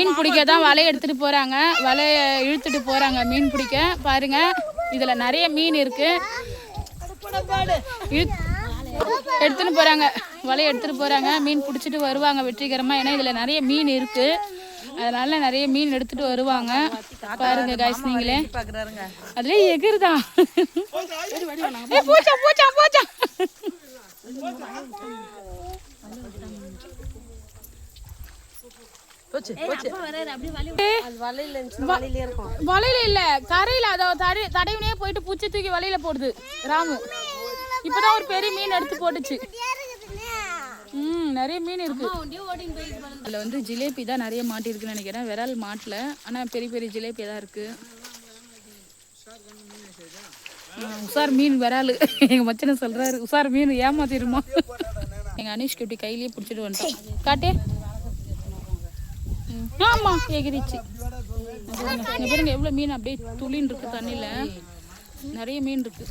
மீன் பிடிக்க தான் வலையை எடுத்துகிட்டு போகிறாங்க. வலையை இழுத்துட்டு போகிறாங்க மீன் பிடிக்க. பாருங்கள், இதில் நிறைய மீன் இருக்குது. எடுத்துகிட்டு போகிறாங்க, வலையை எடுத்துகிட்டு போகிறாங்க. மீன் பிடிச்சிட்டு வருவாங்க வெற்றிகரமாக. ஏன்னா இதில் நிறைய மீன் இருக்குது, அதனால நிறைய மீன் எடுத்துகிட்டு வருவாங்க. பாருங்க காய்ஸ், நீங்களே அதுலேயே எகிருதான். போச்சா போச்சா போச்சா. வலையில இல்ல, கரையில அதோ தடவினே போயிட்டு பூச்சி தூக்கி வலையில போடுது ராமு. இப்பதான் ஒரு பெரிய மீன் எடுத்து போட்டுச்சு. நிறைய மீன் இருக்கு. அதுல வந்து ஜிலேபி தான் நிறைய மாட்டிருக்குன்னு நினைக்கிறேன். விரல் மாட்டல, ஆனா பெரிய பெரிய ஜிலேபி தான் இருக்கு. உசார் மீன் விராலு. எங்க மச்சனை சொல்றாரு உசார் மீன் ஏமாத்திருமா. எங்க அனிஷ்க்கு இப்படி கையிலேயே பிடிச்சிட்டு வந்துட்டோம். காட்டே. ஆமா எகிரிச்சு. பாருங்க எவ்வளவு மீன் அப்படியே துளின்னு இருக்கு தண்ணியில. நிறைய மீன் இருக்கு.